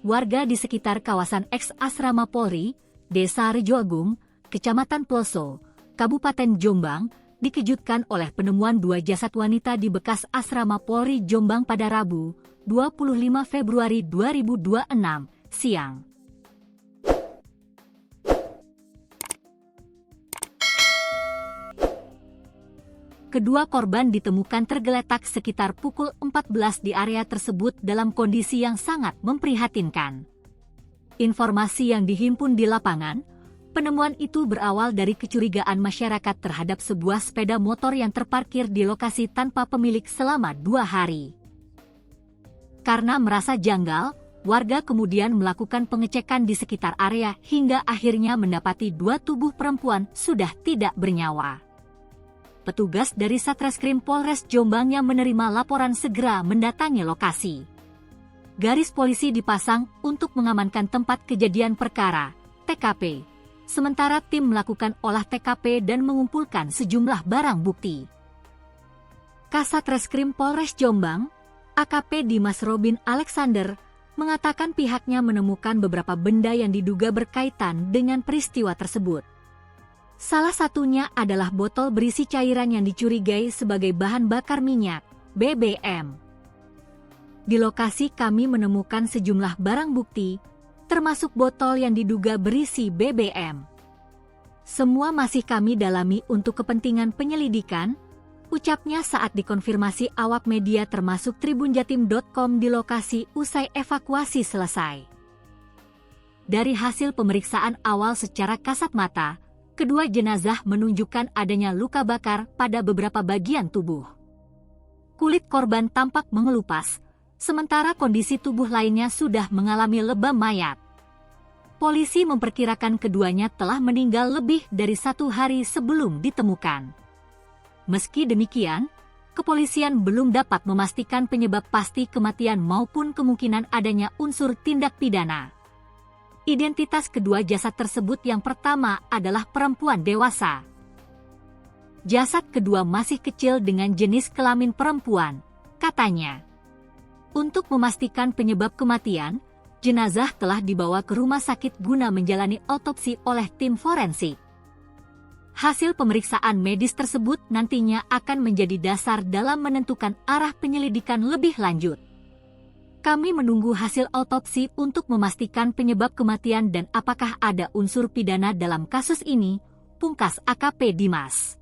warga di sekitar kawasan eks-asrama Polri, Desa Rejoagung, Kecamatan Ploso, Kabupaten Jombang, dikejutkan oleh penemuan 2 jasad wanita di bekas asrama Polri Jombang pada Rabu, 25 Februari 2026, siang. Kedua korban ditemukan tergeletak sekitar pukul 14 di area tersebut dalam kondisi yang sangat memprihatinkan. Informasi yang dihimpun di lapangan, penemuan itu berawal dari kecurigaan masyarakat terhadap sebuah sepeda motor yang terparkir di lokasi tanpa pemilik selama 2 hari. Karena merasa janggal, warga kemudian melakukan pengecekan di sekitar area hingga akhirnya mendapati 2 tubuh perempuan sudah tidak bernyawa. Petugas dari Satreskrim Polres Jombang yang menerima laporan segera mendatangi lokasi. Garis polisi dipasang untuk mengamankan tempat kejadian perkara, TKP. Sementara tim melakukan olah TKP dan mengumpulkan sejumlah barang bukti. Kasat Reskrim Polres Jombang, AKP Dimas Robin Alexander, mengatakan pihaknya menemukan beberapa benda yang diduga berkaitan dengan peristiwa tersebut. Salah satunya adalah botol berisi cairan yang dicurigai sebagai bahan bakar minyak, BBM. Di lokasi kami menemukan sejumlah barang bukti, termasuk botol yang diduga berisi BBM. Semua masih kami dalami untuk kepentingan penyelidikan, ucapnya saat dikonfirmasi awak media termasuk tribunjatim.com di lokasi usai evakuasi selesai. Dari hasil pemeriksaan awal secara kasat mata, kedua jenazah menunjukkan adanya luka bakar pada beberapa bagian tubuh. Kulit korban tampak mengelupas, sementara kondisi tubuh lainnya sudah mengalami lebam mayat. Polisi memperkirakan keduanya telah meninggal lebih dari 1 hari sebelum ditemukan. Meski demikian, kepolisian belum dapat memastikan penyebab pasti kematian maupun kemungkinan adanya unsur tindak pidana. Identitas kedua jasad tersebut yang pertama adalah perempuan dewasa. Jasad kedua masih kecil dengan jenis kelamin perempuan, katanya. Untuk memastikan penyebab kematian, jenazah telah dibawa ke rumah sakit guna menjalani otopsi oleh tim forensik. Hasil pemeriksaan medis tersebut nantinya akan menjadi dasar dalam menentukan arah penyelidikan lebih lanjut. Kami menunggu hasil autopsi untuk memastikan penyebab kematian dan apakah ada unsur pidana dalam kasus ini, pungkas AKP Dimas.